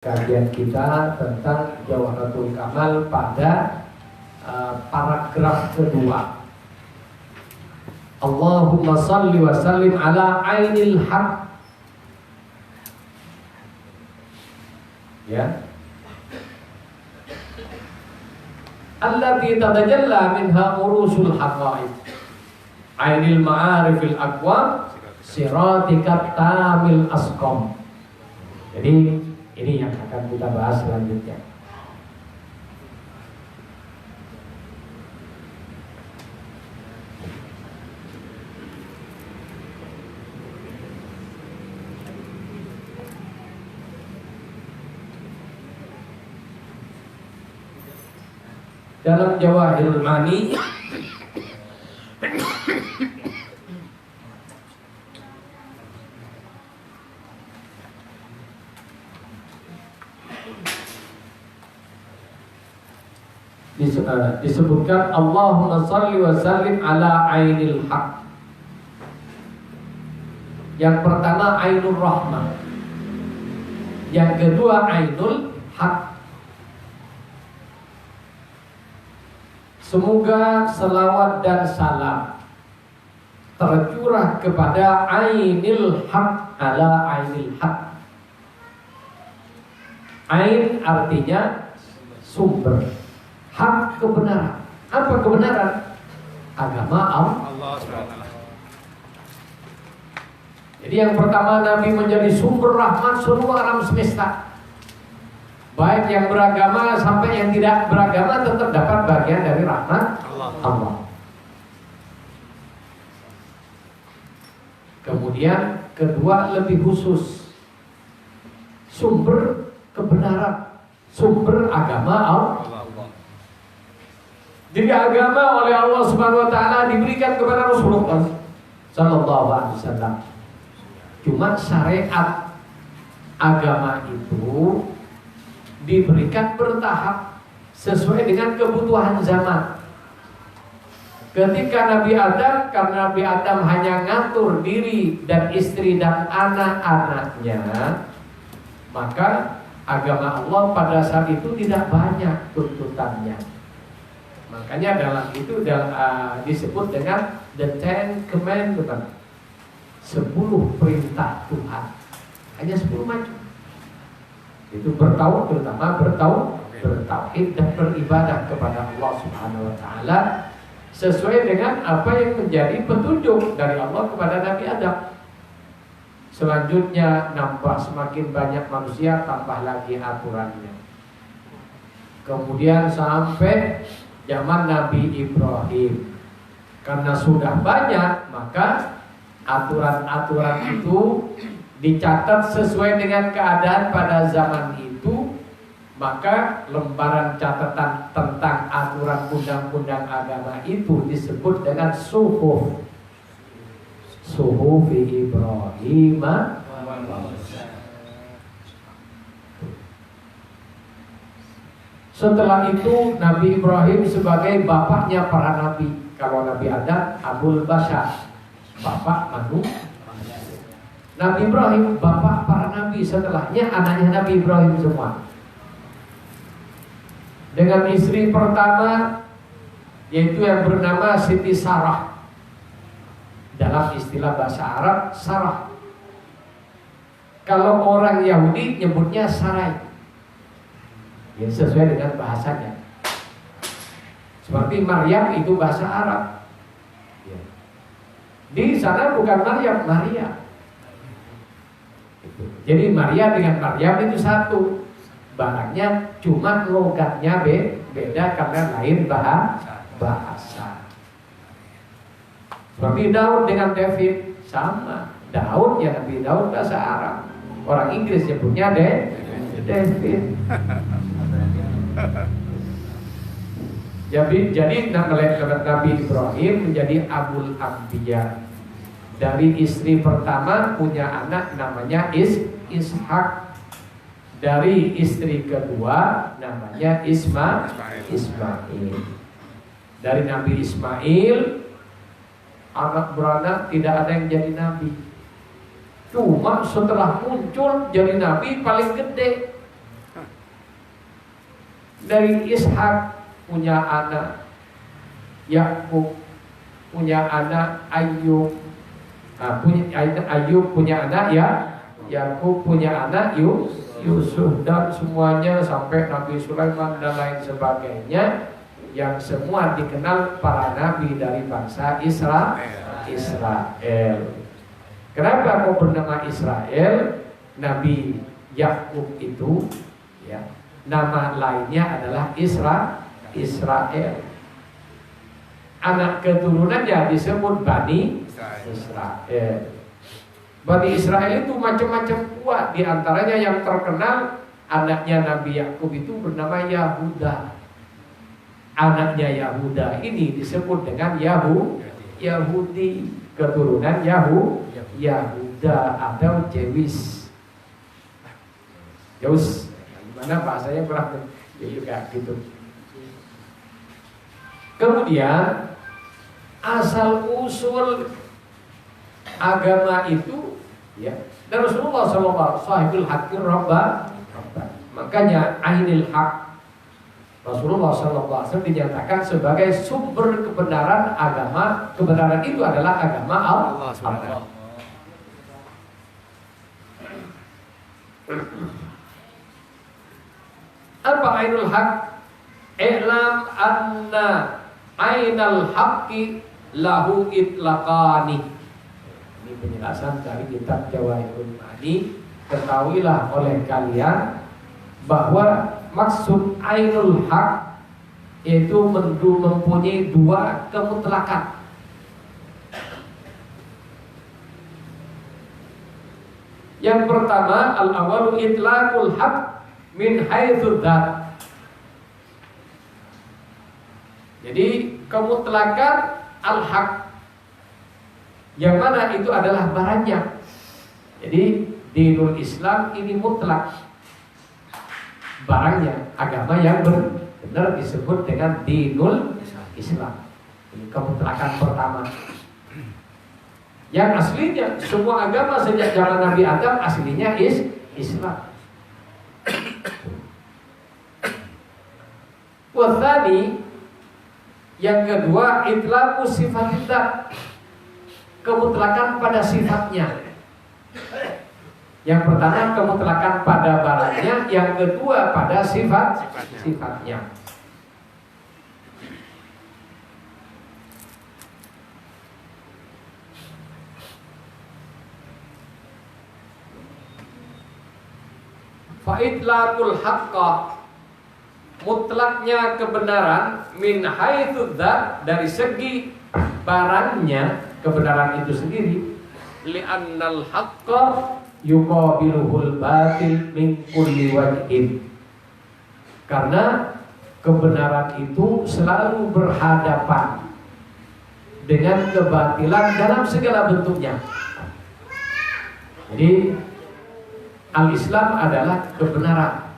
Kajian kita tentang Jawharatul Kamal pada paragraf kedua. Allahumma salli wa sallim ala ainil haq. Ya. Allati tatajalla minha urusul haqaiq. Ainil ma'arifil aqwam siratikat tamil asqam. Jadi ini yang akan kita bahas selanjutnya. Dalam Jawahirul Ma'ani disebutkan Allahumma salli wa sallim ala ainil haq. Yang pertama ainul rahmah, yang kedua ainul haq. Semoga selawat dan salam tercurah kepada ainil haq ala ainil haq. Ain artinya sumber, hak kebenaran. Apa kebenaran? Agama Allah SWT. Jadi yang pertama, Nabi menjadi sumber rahmat seluruh alam semesta. Baik yang beragama sampai yang tidak beragama tetap dapat bagian dari rahmat Allah. Kemudian kedua lebih khusus, sumber kebenaran, sumber agama Allah. Jadi agama oleh Allah Subhanahu wa taala diberikan kepada Rasulullah sallallahu alaihi wasallam. Cuma syariat agama itu diberikan bertahap sesuai dengan kebutuhan zaman. Ketika Nabi Adam, karena Nabi Adam hanya ngatur diri dan istri dan anak-anaknya, maka agama Allah pada saat itu tidak banyak tuntutannya. Makanya dalam itu disebut dengan the Ten Commandments, 10 perintah Tuhan. Hanya 10 macam. Itu bertauhid, terutama bertauhid dan beribadah kepada Allah Subhanahu wa taala sesuai dengan apa yang menjadi petunjuk dari Allah kepada Nabi Adam. Selanjutnya nampak semakin banyak manusia, tambah lagi aturannya. Kemudian sampai zaman Nabi Ibrahim, karena sudah banyak, maka aturan-aturan itu dicatat sesuai dengan keadaan pada zaman itu. Maka lembaran catatan tentang aturan undang-undang agama itu disebut dengan suhuf Ibrahim. Setelah itu Nabi Ibrahim sebagai bapaknya para nabi. Kalau Nabi Adam Abul Bashar, bapak manusia. Nabi Ibrahim bapak para nabi. Setelahnya anaknya Nabi Ibrahim semua. Dengan istri pertama, yaitu yang bernama Siti Sarah. Dalam istilah bahasa Arab, Sarah. Kalau orang Yahudi nyebutnya Sarai, ya, sesuai dengan bahasanya. Seperti Maryam itu bahasa Arab. Di sana bukan Maryam, Maria. Jadi Maria dengan Maryam itu satu. Barangnya cuma logatnya beda karena lain bahasa. Seperti Daud dengan David sama. Daud ya Nabi Daud bahasa Arab. Orang Inggris nyebutnya David. Jadi Nabi Ibrahim menjadi Abul Anbiya. Dari istri pertama punya anak namanya Ishak. Dari istri kedua namanya Ismail. Dari Nabi Ismail, anak beranak tidak ada yang jadi nabi. Cuma setelah muncul jadi nabi paling gede Dari Ishak punya anak Yakub, punya anak Ayub, Ayub punya anak ya Yakub, punya anak Yusuf, dan semuanya sampai Nabi Sulaiman dan lain sebagainya, yang semua dikenal para nabi dari bangsa Israel. Kenapa kok bernama Israel? Nabi Yakub itu ya, nama lainnya adalah Israel. Anak keturunannya disebut Bani Israel. Bani Israel itu macam-macam kuat. Di antaranya yang terkenal, anaknya Nabi Yakub itu bernama Yahuda. Anaknya Yahuda ini disebut dengan Yahudi, keturunan Yahuda atau Jewish. Gimana bahasanya kurang juga gitu. Kemudian asal usul agama itu ya, dan Rasulullah SAW sahibul haqqir rabba. Makanya ainil haq, Rasulullah SAW dinyatakan sebagai sumber kebenaran agama. Kebenaran itu adalah agama Allah. Apa ainul haq? I'lam anna ainal haqqi lahu itlaqani. Ini penjelasan dari kitab Jawahirul Ma'ani. Ketahuilah oleh kalian bahwa maksud ainul haq yaitu mempunyai dua kemutlakan. Yang pertama, al-awalu itlaqul haq min haitsu dzat. Jadi kemutlakan al-haq yang mana itu adalah barangnya. Jadi dinul Islam ini mutlak, barangnya, agama yang benar disebut dengan dinul Islam. Ini kemutlakan pertama. Yang aslinya semua agama sejak zaman Nabi Adam aslinya Islam. Wathani, yang kedua, itlaqu sifatillah, kemutlakan pada sifatnya. Yang pertama kemutlakan pada barangnya, yang kedua pada sifatnya. Fa itlaqul haqqa, mutlaknya kebenaran, min haitsu dzat, dari segi barangnya kebenaran itu sendiri. Li'annal haqqa yuqabiluhul batil min kulli wajhin, karena kebenaran itu selalu berhadapan dengan kebatilan dalam segala bentuknya. Jadi al-Islam adalah kebenaran,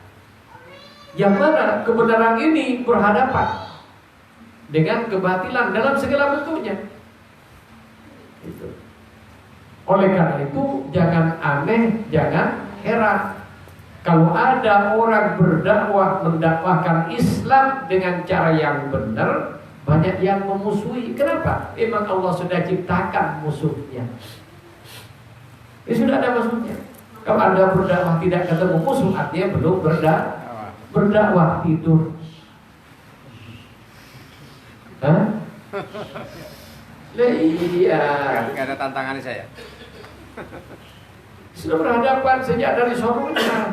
yang mana kebenaran ini berhadapan dengan kebatilan dalam segala bentuknya. Gitu. Oleh karena itu jangan aneh, jangan heran kalau ada orang berdakwah, mendakwahkan Islam dengan cara yang benar, banyak yang memusuhi. Kenapa? Memang Allah sudah ciptakan musuhnya. Sudah ada musuhnya. Kalau Anda berdakwah tidak ketemu musuh, artinya belum berdakwah tidur. Hah? Iya. Gak ada tantangan saya. Sudah berhadapan sejak dari sononya.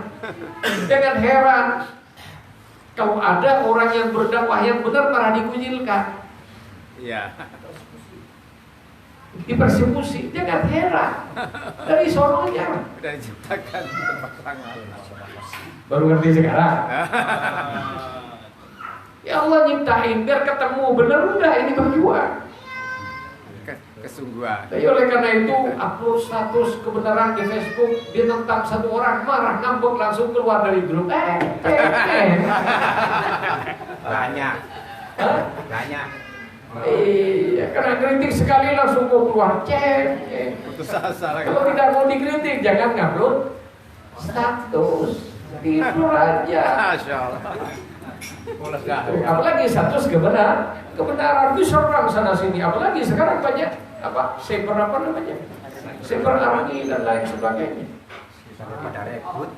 Dengan heran kalau ada orang yang berdakwah yang benar malah dikunyilkan. Iya. Dipersekusi, jangan heran. Dari sononya. Sudah diciptakan terpaksa. Baru ngerti sekarang. Ya Allah nyiptain biar ketemu benar, udah ini berjuang. Kesungguhan. Jadi oleh karena itu upload status kebenaran di Facebook, dia tentang satu orang marah, ngambek, langsung keluar dari grup. Banyak. Banyak. Iya, karena kritik sekali langsung keluar. Putus asa lagi. Kalau tidak mau dikritik, jangan ngupload status. Tidur aja. Masya Allah. Pulas gak? Apalagi status kebenaran itu serang sana sini. Apalagi sekarang banyak cyber namanya, cyber army dan lain sebagainya. Pada rekrut.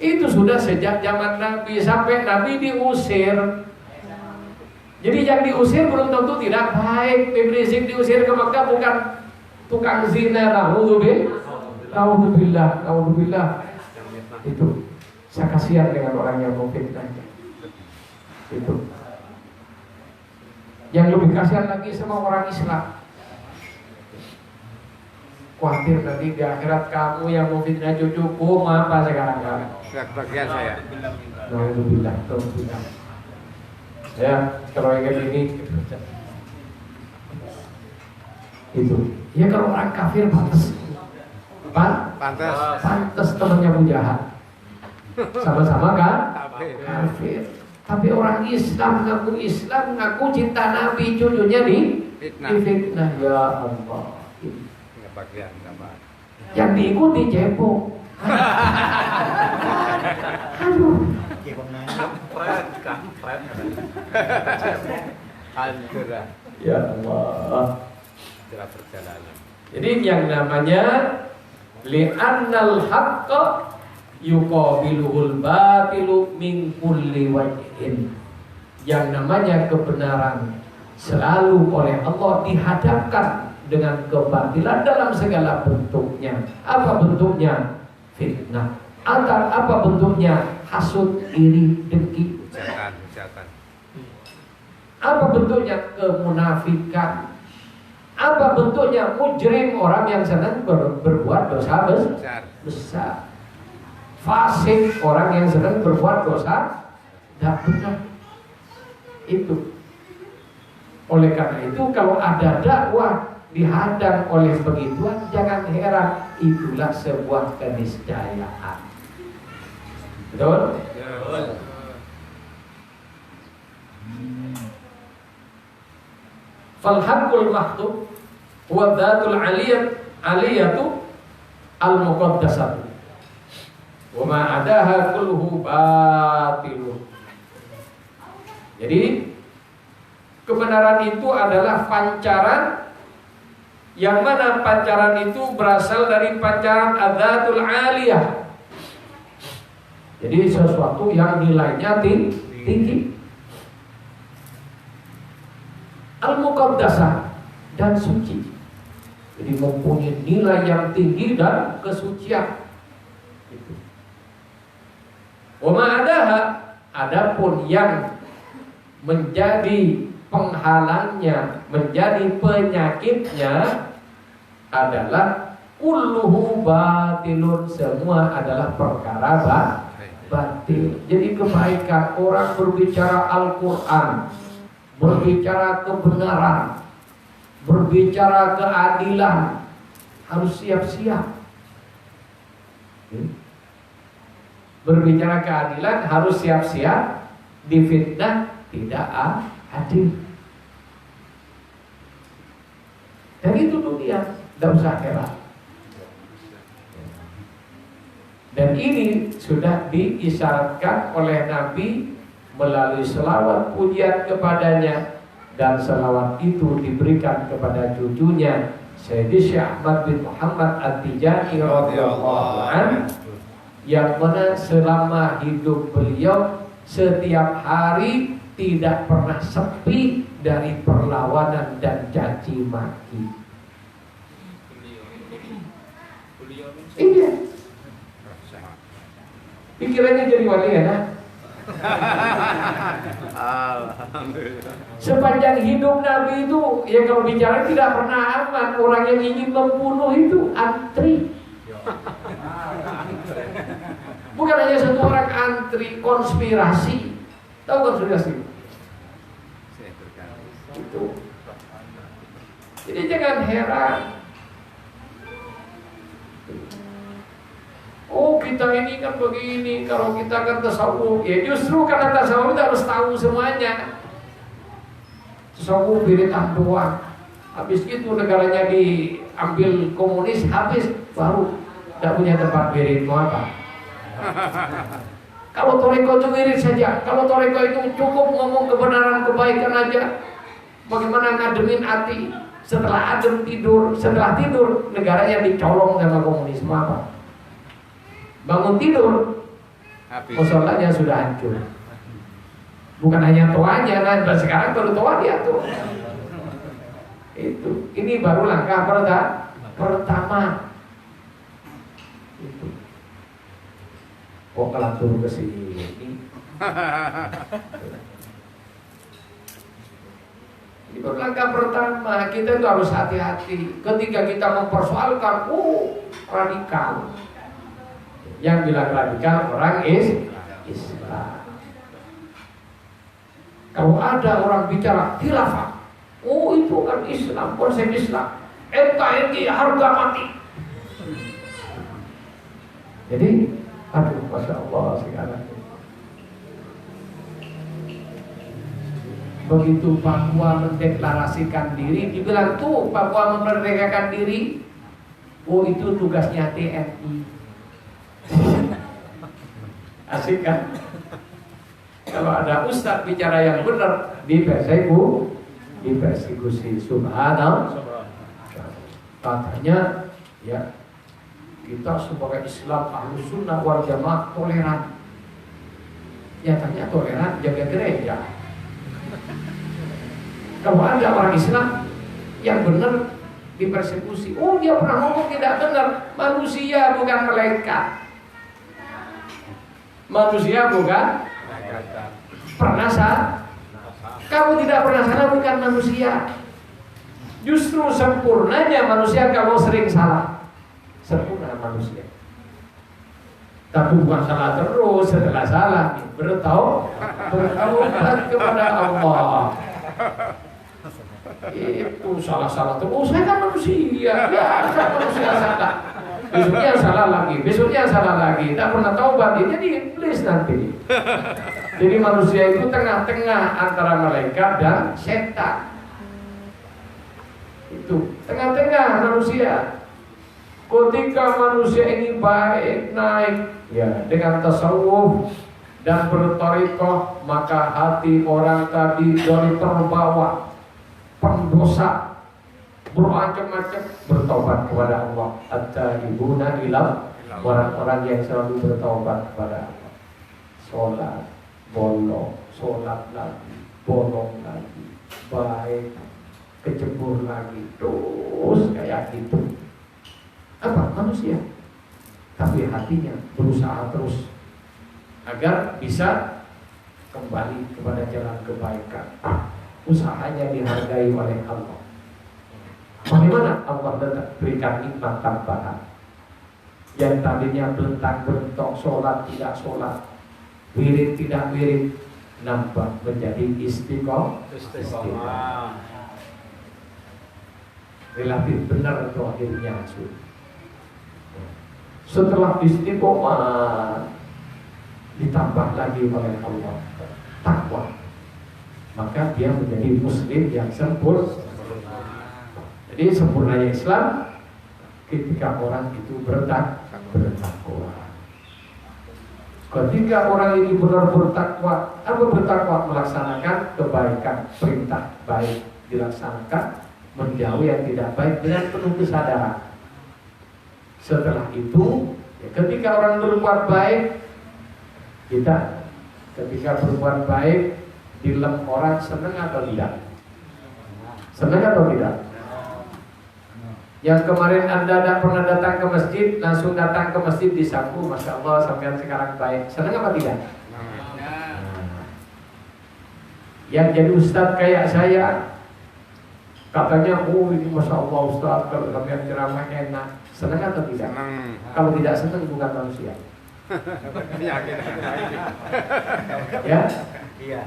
Itu sudah sejak zaman Nabi sampai Nabi diusir. Jadi yang diusir belum tentu tidak baik. Ibn Rizik diusir ke Makkah bukan tukang zina. Naudzubillah. Itu saya kasihan dengan orang yang memfitnah. Itu. Yang lebih kasihan lagi sama orang Islam. Khawatir nanti di akhirat kamu yang memfitnah cucuku, apa sekarang kalian? Bagian saya. Naudzubillah. Ya, kalau yang ini itu. Ya kalau orang kafir pantas. Pantas temannya Abu Jahal. Sama-sama kan? Kafir. Tapi orang Islam ngaku cinta Nabi, cucunya difitnah. Ya Allah. Bagian Yang diikuti cebok. Aduh. Hancur. Ya Allah. Tidak perjalanan. Jadi yang namanya li'annal haqqa yuqabiluhul batilu min kulli wajhin. Yang namanya kebenaran selalu oleh Allah dihadapkan dengan kebatilan dalam segala bentuknya. Apa bentuknya? Fitnah. Atau apa bentuknya? Hasud, iri, dengki. Hujatan. Apa bentuknya? Kemunafikan. Apa bentuknya? Mujrim, orang yang sedang berbuat dosa besar. Fasik, orang yang sedang berbuat dosa tidak benar. Itu. Oleh karena itu kalau ada dakwah dihadang oleh begituan, jangan heran, itulah sebuah keniscayaan. Betul? Falhaqul mahdub huwa dhatul aliyatu al-muqaddasatu wa ma adaha kulluhu batilun. Jadi kebenaran itu adalah pancaran, yang mana pancaran itu berasal dari pancaran adzatul aliyah. Jadi sesuatu yang nilainya tinggi. Al-muqaddasah dan suci. Jadi mempunyai nilai yang tinggi dan kesucian. Itu. Wa ma adaha, adapun yang menjadi penghalangnya, menjadi penyakitnya adalah kulluhu batilun, semua adalah perkara batil. Jadi kebaikan orang berbicara Al-Quran, berbicara kebenaran, berbicara keadilan, harus siap-siap. Berbicara keadilan harus siap-siap, difitnah tidak adil. Dan itu dunia, tidak usah heran. Dan ini sudah diisyaratkan oleh Nabi melalui selawat pujian kepadanya, dan selawat itu diberikan kepada cucunya Sayyidi Syekh Ahmad bin Muhammad At-Tijani radhiyallahu anhu, yang mana selama hidup beliau setiap hari tidak pernah sepi dari perlawanan dan caci maki. Iya. Pikirannya jadi wali ya, Alhamdulillah. Sepanjang hidup Nabi itu, ya kalau bicara tidak pernah aman. Orang yang ingin membunuh itu antri. Bukan hanya satu orang antri, konspirasi. Tahu konspirasi? Itu. Jadi jangan heran. Oh kita ini kan begini, kalau kita kan tasawuf, ya justru karena tasawuf kita harus tahu semuanya. Tasawuf bid'ah doang. Habis itu negaranya diambil komunis, habis baru Tidak punya tempat wirid, mau apa? Kalau toriko itu wirid saja. Kalau toriko itu cukup ngomong kebenaran, kebaikan aja. Bagaimana ngademin hati. Setelah adem tidur, setelah tidur negaranya dicolong sama komunisme apa? Bangun tidur, musolanya sudah hancur. Bukan hanya toanya, nah sekarang baru toa diatur. Itu, ini baru langkah pertama. Itu. Kok ngelantur ke sini? Ini baru langkah pertama. Kita itu harus hati-hati. Ketika kita mempersoalkan, radikal. Yang bilang radikal orang Islam. Kalau ada orang bicara khilafah, itu kan Islam, konsep Islam. NKRI harga mati. Jadi, aduh, masya Allah sekarang. Begitu Papua mendeklarasikan diri, dibilang tuh Papua memerdekakan diri. Itu tugasnya TNI. Asik kan? Kalau ada ustadz bicara yang benar dipersekusi. Subhanallah. Katanya ya kita sebagai Islam Ahlus Sunnah wal Jamaah toleran. Nyatanya toleran jaga gereja. Kalau ada orang Islam yang benar dipersekusi, dia pernah ngomong tidak benar. Manusia bukan malaikat. Manusia bukan pernah salah. Kamu tidak pernah salah bukan manusia. Justru sempurnanya manusia kalau sering salah. Sempurna manusia. Tapi bukan salah terus, setelah salah bertaubat kepada Allah. Itu salah-salah terus. Saya kan manusia. Ya, saya manusia salah. Besoknya salah lagi, besoknya salah lagi. Tak pernah taubat, jadi iblis nanti. Jadi manusia itu tengah-tengah antara malaikat dan setan. Itu tengah-tengah manusia. Ketika manusia ini baik naik ya dengan tasawuf dan berthariqah, maka hati orang tadi dari terbawa pendosa bermacam-macam bertobat kepada Allah. At-taibuna ilah, orang-orang yang selalu bertobat kepada Allah. Sholat bolong, sholat lagi, bolong lagi, baik, kecebur lagi, terus kayak gitu. Apa? Manusia. Tapi hatinya berusaha terus agar bisa kembali kepada jalan kebaikan. Usahanya dihargai oleh Allah. Bagaimana Allah berikan nikmat tambahan? Yang tadinya belentang-belentok, sholat tidak sholat, wirid tidak wirid, nambah menjadi istiqomah. Relatif benar itu akhirnya. Setelah istiqomah ditambah lagi oleh Allah takwa, maka dia menjadi muslim yang sempurna. Jadi sempurnanya Islam ketika orang itu bertakwa. Ketika orang ini benar bertakwa, melaksanakan kebaikan, perintah baik dilaksanakan, menjauhi yang tidak baik dengan penuh kesadaran. Setelah itu, ketika orang berbuat baik, ketika berbuat baik, dilem orang senang atau tidak? Senang atau tidak? Yang kemarin Anda pernah datang ke masjid, langsung datang ke masjid disapu, Masya Allah sampean sekarang baik. Senang apa tidak? Yang jadi ustadz kayak saya, katanya, ini Masya Allah ustadz, kalau sampean ceramah enak. Senang atau tidak? Kalau tidak senang bukan manusia. Ya? Iya.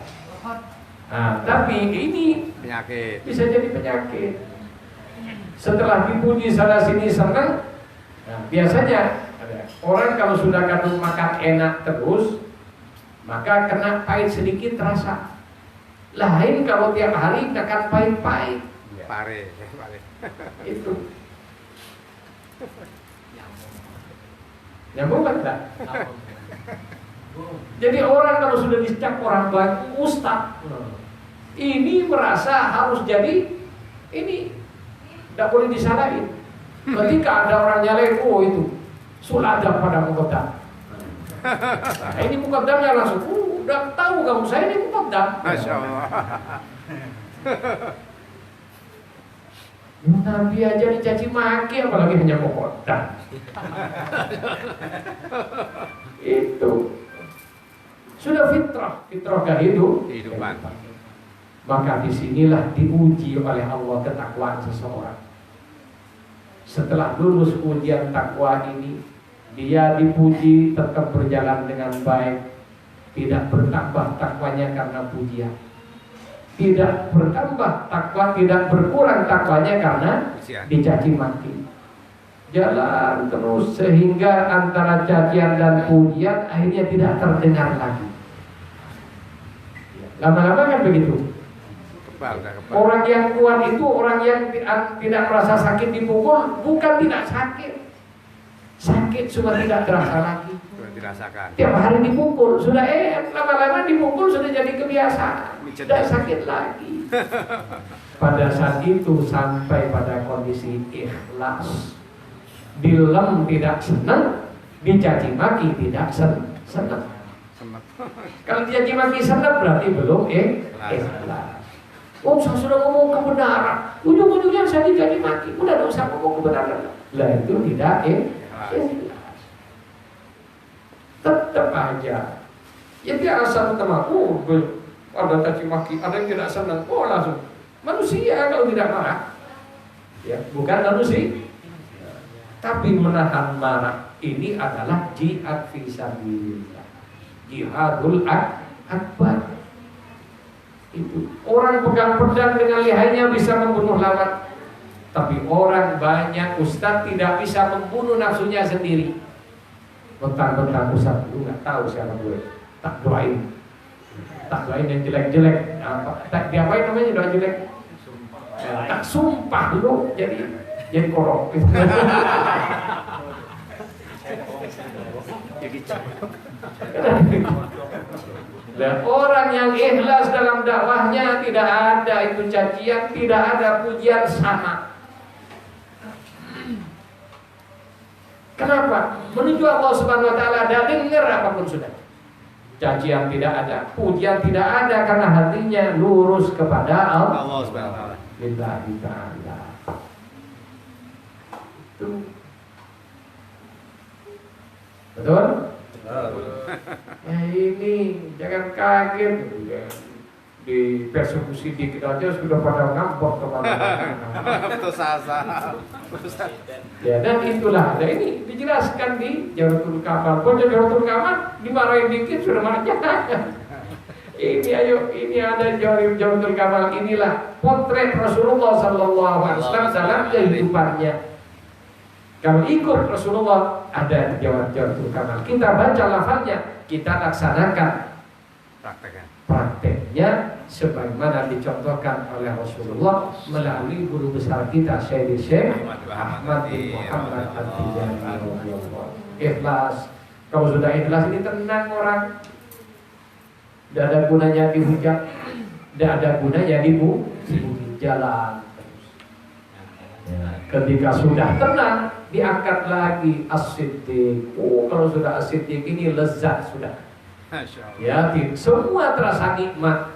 Tapi ini Penyakit. bisa jadi penyakit. Setelah dipuji sana sini senang, biasanya orang kalau sudah kadung makan enak terus, maka kena pahit sedikit terasa. Lain kalau tiap hari makan pahit-pahit. Pare. Itu. Nyambung enggak? Jadi orang kalau sudah dicap orang baik, ustaz, ini merasa harus jadi ini, tidak boleh disalahin. Ketika ada orang nyalain, oh itu sulada pada muqaddam. Nah, ini muqaddamnya langsung, udah tahu kamu saya ini muqaddam. Masya Allah. Nabi aja dicaci maki, apalagi hanya muqaddam. Itu sudah fitrah Kehidupan. Maka disinilah diuji oleh Allah ketakwaan seseorang. Setelah lulus ujian takwa ini, dia dipuji tetap berjalan dengan baik, tidak bertambah takwanya karena pujian, tidak bertambah takwa, tidak berkurang takwanya karena dicaci maki. Jalan terus sehingga antara cacian dan pujian akhirnya tidak terdengar lagi. Lama-lama kan begitu. Kebal. Orang yang kuat itu orang yang tidak merasa sakit dipukul, bukan tidak sakit. Sakit cuma tidak terasa lagi. Dirasakan. Tiap hari dipukul, sudah lama-lama dipukul sudah jadi kebiasaan. Tidak sakit lagi. Pada saat itu sampai pada kondisi ikhlas. Dilem tidak senang, dicaci maki tidak senang. Kalau dicaci maki senang berarti belum ikhlas. Oh, saya sudah ngomong kebenaran, ujung-ujungnya saya dicaci maki, udah tidak usah ngomong kebenaran. Lah itu tidak ikhlas. Tetap aja. Ya dia asal teman, ada caci maki, ada yang tidak senang, langsung manusia kalau tidak marah, ya bukan manusia. Tapi menahan marah ini adalah jihad fisabilillah, jihadul akbar. Itu orang pegang pedang dengan lihainya bisa membunuh lawan, tapi orang banyak ustaz tidak bisa membunuh nafsunya sendiri. Bentar ustaz, lu nggak tahu siapa gue, tak doain yang jelek-jelek. Tak diapain namanya doa jelek? Tak sumpah lu jadi korok. Dan orang yang ikhlas dalam dakwahnya tidak ada itu cacian, tidak ada pujian sama. Kenapa? Menuju Allah Subhanahu wa taala ada dengar apapun sudah. Cacian tidak ada, pujian tidak ada karena hatinya lurus kepada Allah Subhanahu wa taala. Lillahi ta'ala. Itu. Betul? Ya ini jangan kaget di persekusi dikit aja sudah pada ngambek kemana-mana. Betul sasa. Ya dan itulah ada ini dijelaskan di Jawratul Kamal. Bocah Jawratul Kamal dimarahin dikit sudah marah. Ini ada Jawratul Kamal, inilah potret Rasulullah sallallahu alaihi wasallam dalam kehidupannya. Kalau ikut Rasulullah ada Jawratul Kamal. Kita baca lafaznya, kita laksanakan prakteknya sebagaimana dicontohkan oleh Rasulullah melalui guru besar kita Syekh Ahmad bin Muhammad At-Tijani radhiyallahu. Ikhlas. Kalau sudah ikhlas ini tenang orang. Tidak ada gunanya dihujat, tidak ada gunanya dipuji, jalan terus. Ketika sudah tenang, diangkat lagi as-siddiq. Kalau sudah as-siddiq ini lezat sudah. Ya, semua terasa nikmat.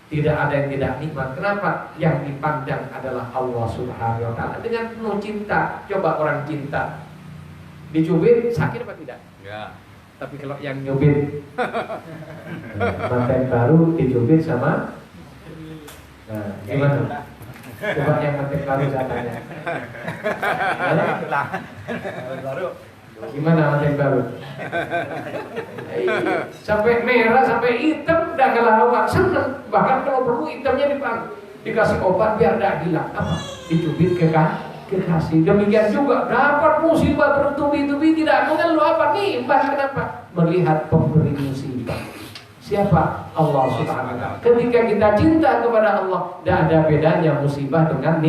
Tidak ada yang tidak nikmat. Kenapa? Yang dipandang adalah Allah Subhanahu wa taala dengan penuh cinta. Coba orang cinta dicubit sakit apa tidak? Ya. Tapi kalau yang nyubit manten baru dicubit sama, gimana? Coba yang manten baru katanya. Gimana manten baru? Sampai merah, sampai hitam, udah kelawak, seneng. Bahkan kalau perlu hitamnya dikasih obat biar tidak hilang. Apa? Dicubit kekasih. Demikian juga dapat musibah bertubi-tubi tidak mengeluh apa nih? Kenapa? Melihat pemberi musibah. Siapa? Allah Subhanahu wa taala. Ketika kita cinta kepada Allah, tidak ada bedanya musibah dengan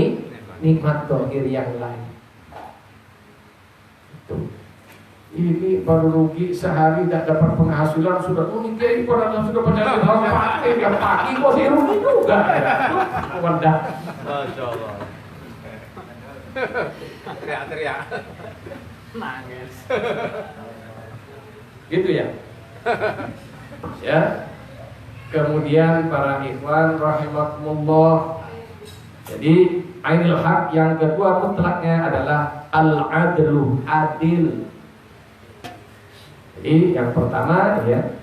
nikmat zahir yang lain. Itu. ini baru rugi sehari tidak dapat penghasilan sudah kiai padahal sudah penyakit pagi yang pagi kok sih rugi juga ya. Wadah. Masya Allah. Teriak-teriak. Nangis. Gitu ya. Ya. Kemudian para ikhwan rahimakumullah. Jadi ainul haq yang kedua mutlaknya adalah al-adlu, adil. Jadi yang pertama ya,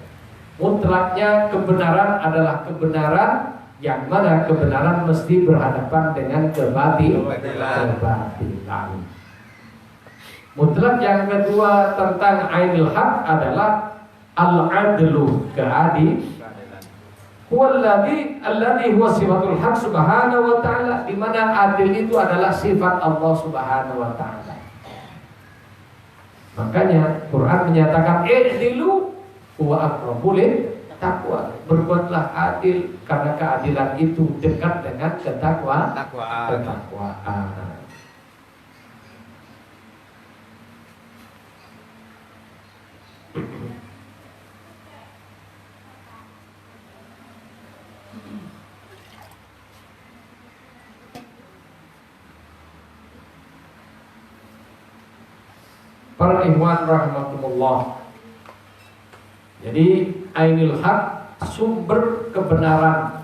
mutlaknya kebenaran adalah kebenaran yang mana kebenaran mesti berhadapan dengan kebatilan. Mutlak yang kedua tentang ainul haq adalah al-adlu, keadilan. Alladhi huwa sifatul haq subhanahu wa ta'ala, di mana adil itu adalah sifat Allah subhanahu wa ta'ala. Makanya Quran menyatakan i'dilu huwa aqrabu taqwa. Berbuatlah adil karena keadilan itu dekat dengan ketakwaan. Para ikhwan rahimakumullah. Jadi ainul haq, sumber kebenaran,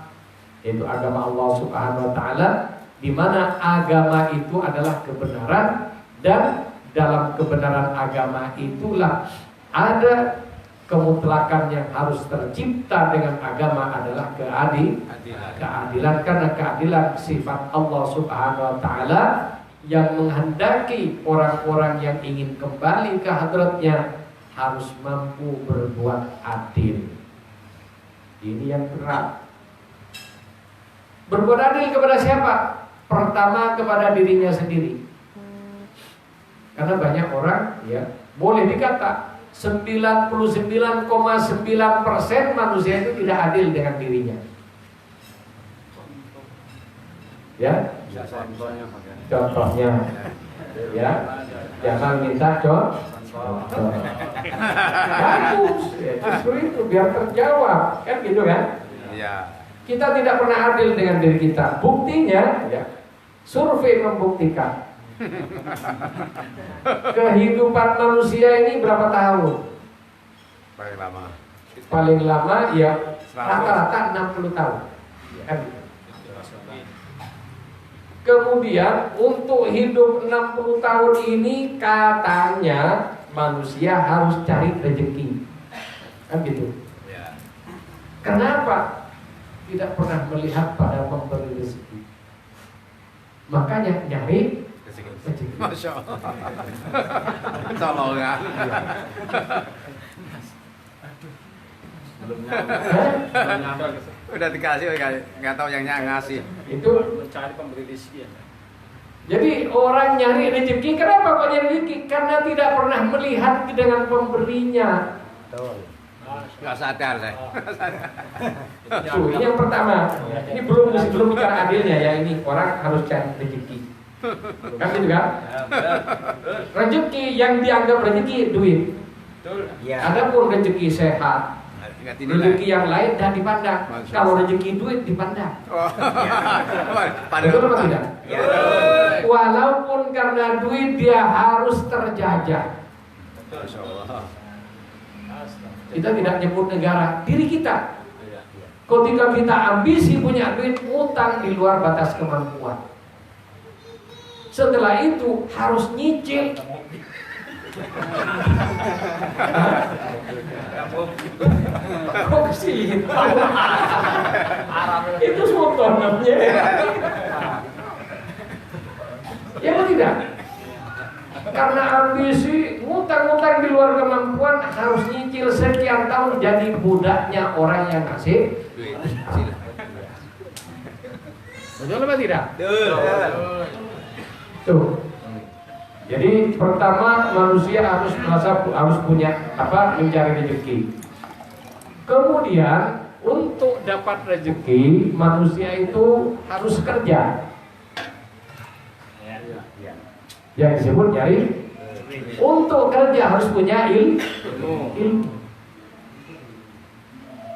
yaitu agama Allah Subhanahu wa taala, di mana agama itu adalah kebenaran, dan dalam kebenaran agama itulah ada kemutlakan yang harus tercipta dengan agama adalah keadilan, karena keadilan sifat Allah Subhanahu wa taala yang menghendaki orang-orang yang ingin kembali ke hadratnya harus mampu berbuat adil. Ini yang berat. Berbuat adil kepada siapa? Pertama kepada dirinya sendiri. Karena banyak orang ya, boleh dikata 99,9% manusia itu tidak adil dengan dirinya. Ya, contohnya ya, jangan minta contoh. Bagus, ya, justru itu biar terjawab, kan gitu kan? Iya. Kita tidak pernah adil dengan diri kita. Buktinya, ya, survei membuktikan. Kehidupan manusia ini berapa tahun? Paling lama. Paling lama ya rata-rata 60 tahun. Kan? Kemudian untuk hidup 60 tahun ini katanya manusia harus cari rezeki. Kan gitu. Ya. Kenapa? Tidak pernah melihat pada pemberi rezeki. Makanya nyari rezeki. Masya Allah. Colongan. Belum nyampe. Udah dikasih, nggak tahu yang ngasih. Itu Mencari pemberi rezeki ya. jadi orang nyari rezeki, kenapa kok nyari rezeki? Karena tidak pernah melihat dengan pemberinya. Nggak sadar saya. Tuh, ini yang pertama. Ini belum bicara adilnya ya, ini orang harus cari rezeki. Kan gitu kan? Rezeki yang dianggap rezeki duit. Adapun rezeki sehat, Nggak dinilai. rezeki yang lain dah dipandang. Maksud. Kalau rezeki duit dipandang. Oh. Betul apa tidak? Walaupun karena duit dia harus terjajah. Masya Allah. Kita tidak nyebut negara, diri kita. Ketika kita ambisi punya duit, utang di luar batas kemampuan. Setelah itu harus nyicil. Kok sih? Itu sultan namanya. Ya atau tidak? Karena ambisi, ngutang-ngutang di luar kemampuan, harus nyicil sekian tahun jadi budaknya orang yang ngasih. Betul apa tidak? Tuh. Jadi pertama manusia harus punya mencari rezeki. Kemudian untuk dapat rezeki manusia itu harus kerja. Yang disebut nyari Untuk kerja harus punya ilmu.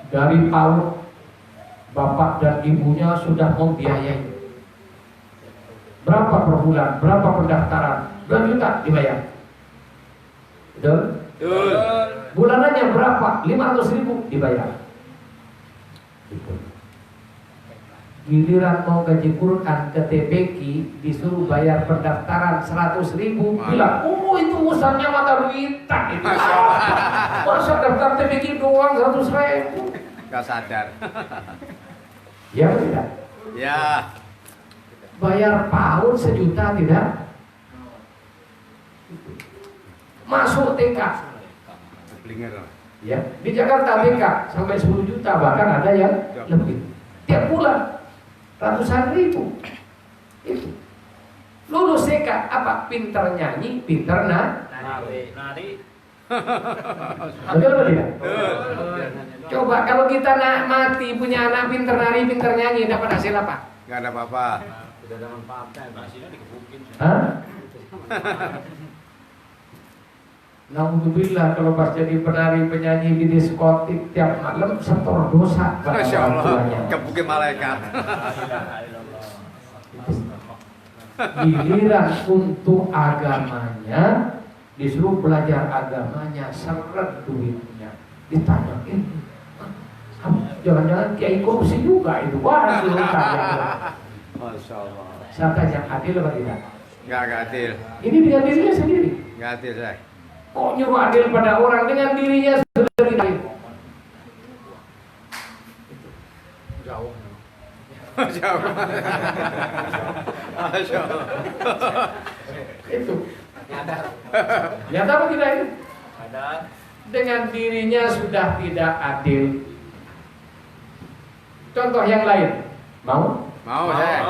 Dari PAUD, bapak dan ibunya sudah membiayai. Berapa per bulan? Berapa pendaftaran? 2 juta dibayar. Betul? Betul. Bulanannya berapa? 500.000 dibayar. Giliran mau gaji Quran ke TPQ disuruh bayar pendaftaran 100.000, bilang, itu urusannya mata duitan itu. Masa daftar TPQ doang 100.000? Gak sadar. Ya tidak. Ya. Bayar PAUD 1 juta tidak? Masuk TK. Blinger. Ya, di Jakarta TK sampai 10 juta, bahkan ada yang lebih. Tiap bulan ratusan ribu. Itu. Lulus TK apa? Pinter nyanyi, pinter Nari. Betul atau tidak? Coba kalau kita mati punya anak pinter nari, pinter nyanyi, dapat hasil apa? Gak ada apa-apa. Tidak ada manfaatnya. Hasilnya dikebukin. Hah? Alhamdulillah kalau pas jadi penari penyanyi di diskotik tiap malam setor dosa pada Masya orang Allah. tuanya. Kebukin malaikat. Giliran untuk agamanya disuruh belajar agamanya, seret duitnya, ditanyain, jangan-jangan kiai korupsi juga itu? Wah, disuruh tanya. Masya Allah. Saya tanya, adil apa tidak? Gak adil. Ini dengan dirinya sendiri. Gak adil saya. Kok nyuruh adil pada orang, dengan dirinya sudah tidak? Jauh. Masya Allah. Masya Allah. Itu. Nyata apa tidak itu? Ada. Dengan dirinya sudah tidak adil. Contoh yang lain, mau? Mau saya.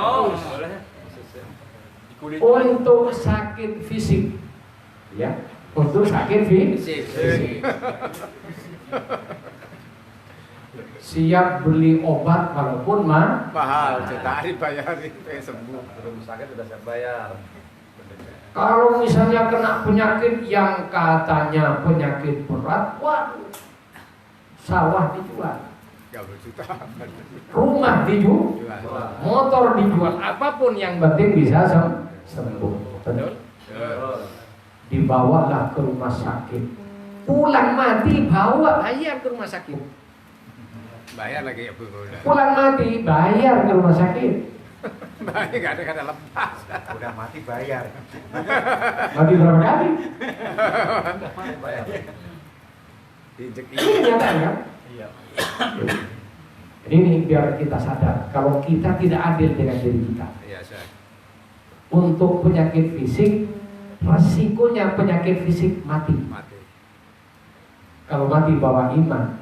Boleh. Untuk sakit fisik, ya, untuk sakit fisik, siap beli obat walaupun Mahal. Jutaan dibayarin. Sembuh. Rumah sakit sudah saya bayar. Kalau misalnya kena penyakit yang katanya penyakit berat, waduh, sawah dijual, 30 juta. rumah dijual, motor dijual, apapun yang penting bisa sembuh. Betul? Dibawalah ke rumah sakit. Pulang mati bawa bayar ke rumah sakit. Bayar lagi ya Bu. Pulang mati bayar ke rumah sakit. Bayar gak ada kata lepas. Udah mati bayar. Mati berapa kali? Diinjek Ini kenyataan kan? Iya. Ini biar kita sadar kalau kita tidak adil dengan diri kita. Iya saya. Untuk penyakit fisik, resikonya penyakit fisik mati. Mati. Kalau mati bawa iman,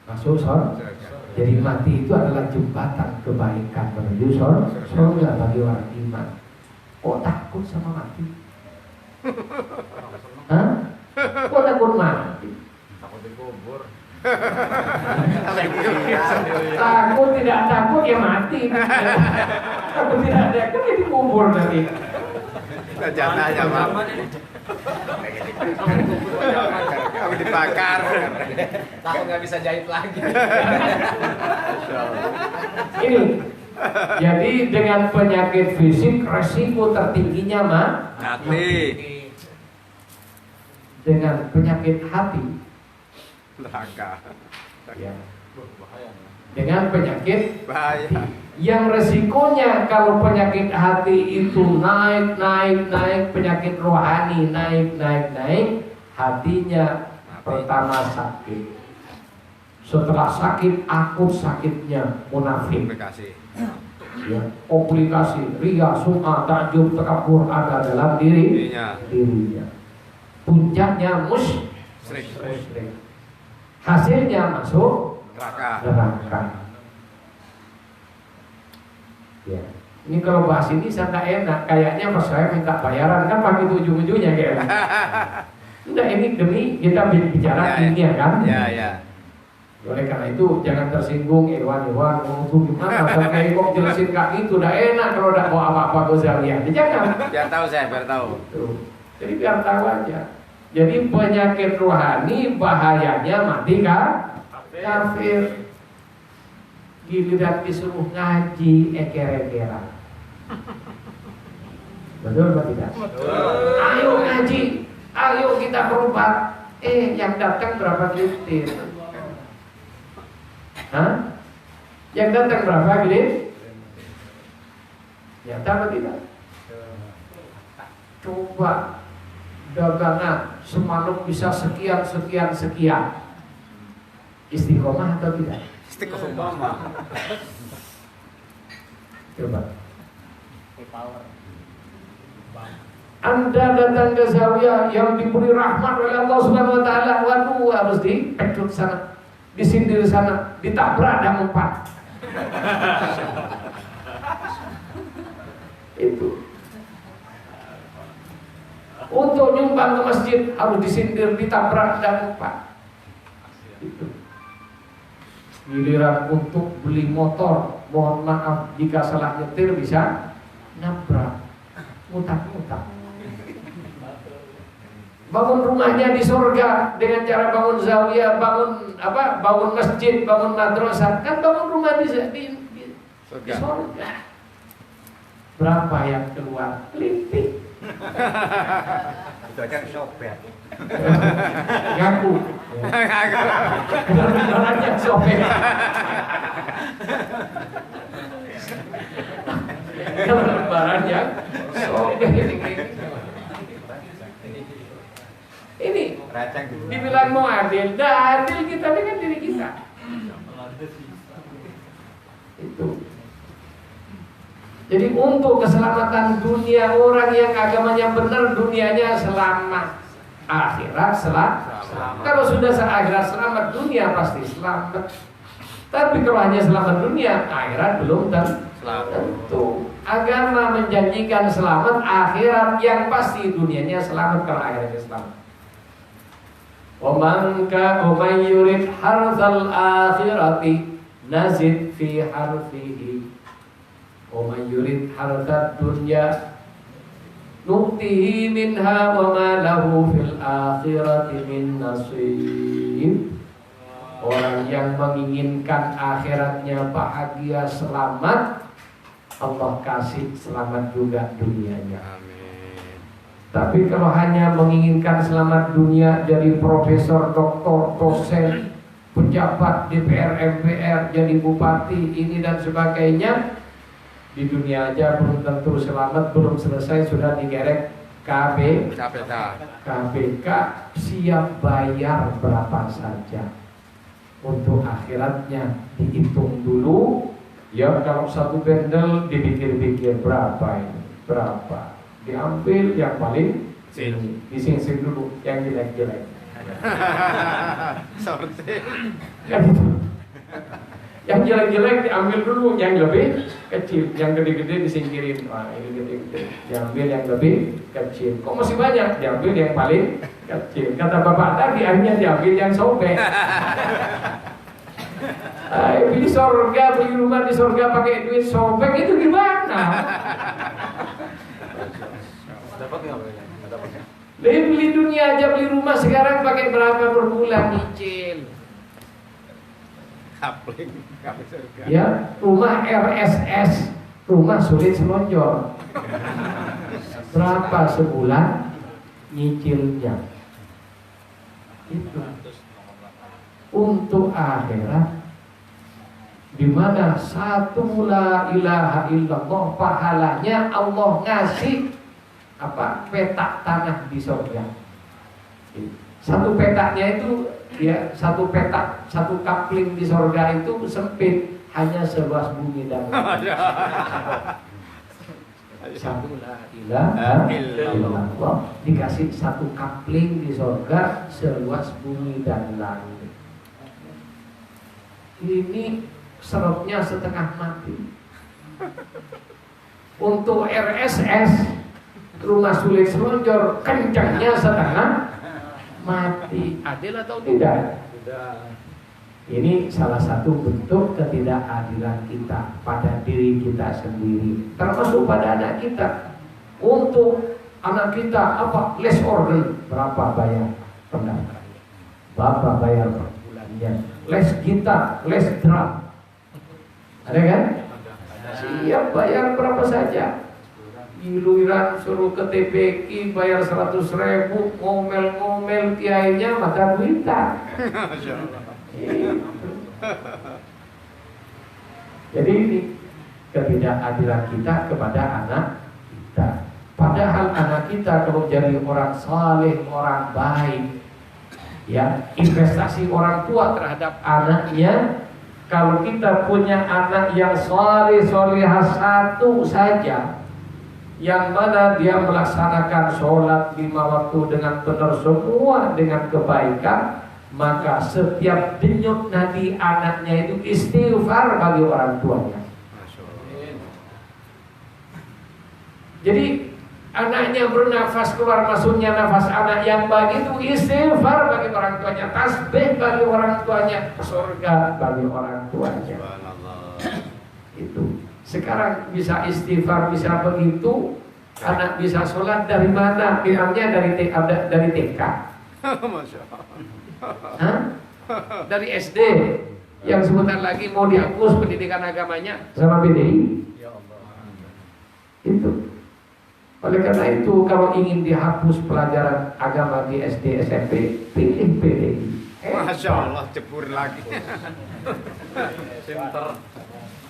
masuk surga. Jadi mati itu adalah jembatan kebaikan menuju surga bagi orang iman. Kok takut sama mati? Hah? Kok takut mati? Takut dikubur. Takut tidak takut ya mati. Takut tidak takut ya dikubur nanti. Jatahnya Pak. Kamu dibakar. Takut nggak bisa jahit lagi. Ini. Jadi dengan penyakit fisik resiko tertingginya Mati. dengan penyakit hati, Neraka. ya. Dengan penyakit Bahaya. yang resikonya kalau penyakit hati itu naik, penyakit rohani naik, hatinya pertama sakit. Setelah sakit, akut sakitnya munafik. Komplikasi. Ya, komplikasi, ria, sum'ah, takjub, takabur ada dalam dirinya. Puncaknya Sering. musyrik. Hasilnya masuk Neraka. neraka. Ya. Ini kalau bahas ini saya tak enak, kayaknya pas saya minta bayaran kan pagi ujung-ujungnya kayaknya. Enggak, ini demi kita bicara dunia kan? Ya. Oleh karena itu jangan tersinggung Irwan itu gimana? Sampai kok jelasin kak itu udah enak kalau udah bawa apa-apa Ghazaliyah. Jangan. Biar tahu saya, biar tahu. Tuh. Jadi biar tahu aja. Jadi penyakit rohani bahayanya mati kafir. Giliran disuruh ngaji eker-ekeran. Betul apa tidak? Ayo ngaji, ayo kita berobat. Yang datang berapa gelintir? Hah? Yang datang berapa gelintir? Ya tahu tidak? Coba dagangan semalam bisa sekian. Istiqomah atau tidak? Istiqomah. Coba. Anda datang ke zawiyah yang diberi rahmat oleh Allah Subhanahu wa taala, waduh harus dipekut sana, disindir sana, ditabrak dan empat. Itu. Untuk nyumbang ke masjid harus disindir, ditabrak dan empat. Itu. Giliran untuk beli motor, mohon maaf jika salah nyetir bisa nabrak, mutak-mutak. Bangun rumahnya di surga dengan cara bangun zawiyah, bangun masjid, bangun madrasah, kan bangun rumah di surga. Berapa yang keluar? Limpik. Itu aja sopet. Ngaku. Benar-benar aja sopet. Kalau lebaran yang sopet. Ini dibilang mau adil, adil kita dengan diri kita. Itu. Jadi untuk keselamatan dunia, orang yang agamanya benar dunianya selamat, akhirat selamat. Kalau sudah akhirat selamat, dunia pasti selamat. Tapi kalau hanya selamat dunia, akhirat belum tentu. Agama menjanjikan selamat akhirat, yang pasti dunianya selamat kalau akhiratnya selamat. وَمَنْ يُرِدْ حَرْثَ الْآخِرَةِ نَزِدْ فِي حَرْثِهِ وَمَنْ يُرِدْ حَرْثَ الدُّنْيَا نُؤْتِهِ مِنْهَا وَمَا لَهُ فِي الْآخِرَةِ مِنْ نَصِيبٍ. Orang yang menginginkan akhiratnya bahagia selamat, Allah kasih selamat juga dunianya. Amin. Tapi kalau hanya menginginkan selamat dunia, jadi profesor, doktor, dosen, pejabat DPR, MPR, jadi bupati, ini dan sebagainya, di dunia aja belum tentu selamat, belum selesai sudah digerek KPK siap bayar berapa saja. Untuk akhiratnya dihitung dulu. Ya kalau satu bendel dipikir-pikir berapa ini, berapa. Diambil yang paling dising-sing dulu yang jelek-jelek. Sorti. Kan gitu. Yang jelek-jelek diambil dulu, yang lebih kecil, yang gede-gede disingkirin. Wah, ini gede-gede. Diambil yang lebih kecil. Kok masih banyak? Diambil yang paling kecil. Kata bapak tadi, akhirnya diambil yang sobek. Beli surga, beli rumah di surga pakai duit sobek itu gimana? Beli dunia aja, beli rumah sekarang pakai berapa per bulan nyicil? Kapling. Ya, rumah RSS, rumah sulit selonjor. Berapa sebulan nyicilnya? Itu. Untuk akhirat, di mana satu la ilaha illallah pahalanya Allah ngasih petak tanah di surga. Satu petaknya itu ya satu petak, satu kapling di surga itu sempit, hanya seluas bumi dan langit. Satu la ilaha illallah dikasih satu kapling di surga seluas bumi dan langit. Ini serutnya setengah mati. Untuk RSS rumah sulit selonjor kencangnya setengah mati. Adil atau tidak? Tidak. Ini salah satu bentuk ketidakadilan kita pada diri kita sendiri, termasuk pada anak kita. Untuk anak kita apa les organ, berapa bayar pendaftar, berapa bayar per bulannya, les gitar, les drum, ada kan? Siap bayar berapa saja. Giliran suruh ke TPQ bayar 100.000, ngomel-ngomel kiainya maka duitan. Jadi ini ketidakadilan kita kepada anak kita. Padahal anak kita kalau jadi orang saleh, orang baik, ya investasi orang tua terhadap anaknya. Kalau kita punya anak yang saleh, solehah satu saja, yang mana dia melaksanakan sholat 5 waktu dengan benar semua dengan kebaikan, maka setiap denyut nadi anaknya itu istighfar bagi orang tuanya. Jadi anaknya bernafas keluar masuknya nafas anak yang baik itu istighfar bagi orang tuanya, tasbih bagi orang tuanya, surga bagi orang tuanya. Itu sekarang bisa istighfar, bisa begitu, anak bisa sholat dari mana? Bilangnya dari TK. Masya Allah. Hah? Dari SD yang sebentar lagi mau dihapus pendidikan agamanya sama PDI. Itu. Oleh karena itu kalau ingin dihapus pelajaran agama di SD SMP, pilih PDI. Masya Allah, cebur lagi.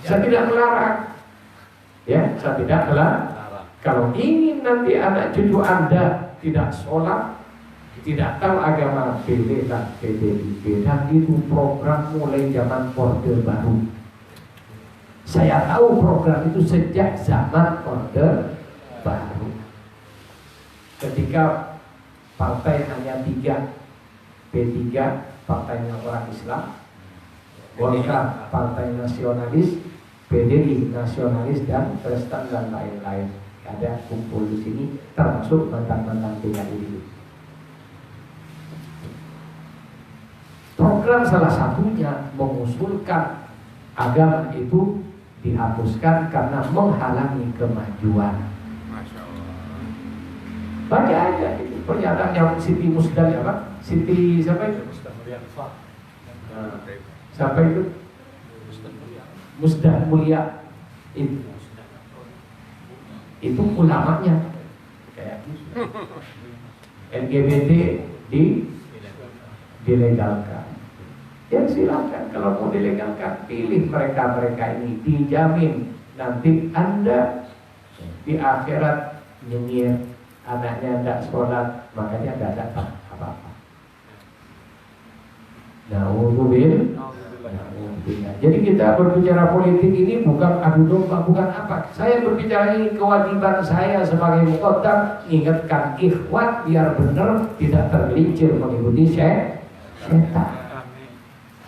Saya tidak melarang. Ya, saya tidak melarang. Kalau ingin nanti anak cucu Anda tidak sholat, tidak tahu agama, pilihlah PDIP. Dan itu program mulai zaman Orde Baru. Saya tahu program itu sejak zaman Orde Baru. Ketika partai hanya 3, P3 partainya orang Islam, Golkar partai nasionalis, PDI nasionalis dan Kristen dan lain-lain. Ada kumpul di sini termasuk mantan-mantan PKI. Program salah satunya mengusulkan agama itu dihapuskan karena menghalangi kemajuan. Masya Allah. Baca aja itu pernyataan yang Siti Musdan apa? Siti siapa itu? Siapa itu? Musdan Mulia itu ulamanya kayak LGBT dilegalkan. Ya silakan, kalau mau dilegalkan pilih mereka ini, dijamin nanti Anda di akhirat nyengir, anaknya tidak sholat, makanya tidak dapat apa-apa. Nauzubillah. Jadi kita berbicara politik ini bukan adu domba, bukan apa. Saya berbicara ini kewajiban saya sebagai muqaddam, ingatkan ikhwan biar benar tidak tergelincir mengikuti setan.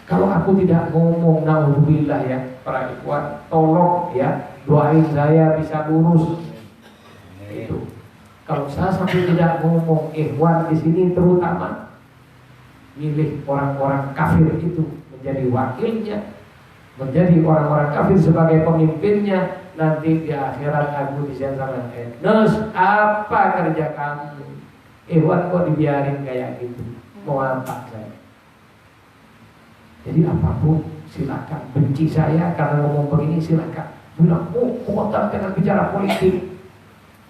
Kalau aku tidak ngomong, nauzubillah ya para ikhwan, tolong ya doain saya bisa lurus. Itu. Kalau saya sampai tidak ngomong, ikhwan di sini terutama milih orang-orang kafir itu menjadi wakilnya, menjadi orang-orang kafir sebagai pemimpinnya, nanti di akhirat aku disangkakan Nus, apa kerja kamu? Ikhwan kok dibiarin kayak gitu? Mau apa saya? Jadi apapun silakan, benci saya karena ngomong begini silakan. Bilang, muqaddam jangan bicara politik.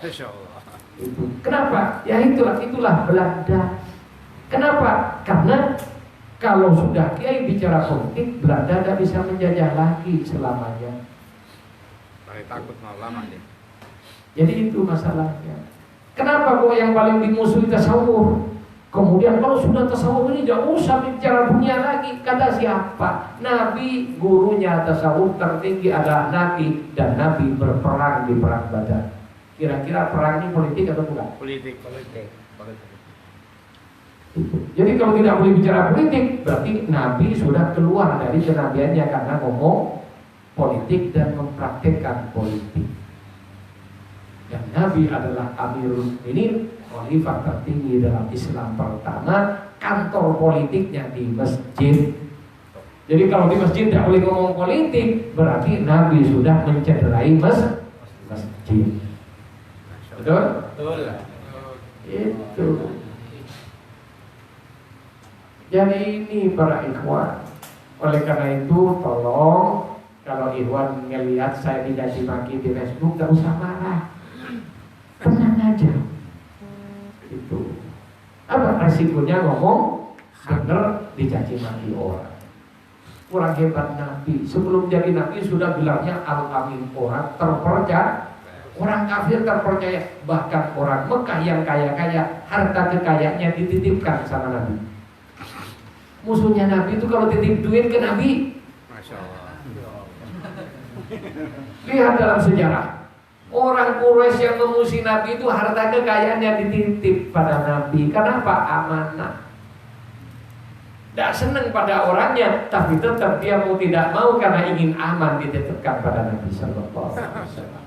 Masya Allah. Itu. Kenapa? Ya itulah Belanda. Kenapa? Karena kalau sudah kiai bicara politik, Belanda tidak bisa menjajah lagi selamanya. Paling takut malam aja. Jadi itu masalahnya. Kenapa kok yang paling dimusuhi tasawuf? Kemudian kalau sudah tasawuf ini tidak usah bicara dunia lagi. Kata siapa? Nabi, gurunya tasawuf tertinggi adalah Nabi, dan Nabi berperang di perang Badar. Kira-kira perang ini politik atau bukan? Politik. Jadi kalau tidak boleh bicara politik, berarti Nabi sudah keluar dari kenabiannya karena ngomong politik dan mempraktekkan politik. Dan Nabi adalah Amirul Mukminin, khalifah tertinggi dalam Islam pertama, kantor politiknya di masjid. Jadi kalau di masjid tidak boleh ngomong politik, berarti Nabi sudah mencederai masjid. Betul? Betul. Itu. Jadi ini para ikhwan. Oleh karena itu tolong kalau ikhwan ngelihat saya dicaci maki di Facebook, gak usah marah, tenang aja. Itu. Apa resikonya ngomong bener dicaci maki orang? Kurang hebat Nabi. Sebelum jadi Nabi sudah bilangnya al-amin, orang terpercaya. Orang kafir terpercaya. Bahkan orang Mekah yang kaya-kaya, harta kekayaannya dititipkan sama Nabi. Musuhnya Nabi itu kalau titip duit ke Nabi, Masya Allah. lihat dalam sejarah, orang Quraisy yang memusuhi Nabi itu harta kekayaannya dititip pada Nabi. Kenapa? Amanah. Tidak senang pada orangnya, tapi tetap dia mau tidak mau karena ingin aman dititipkan pada Nabi Sallallahu Alaihi Wasallam.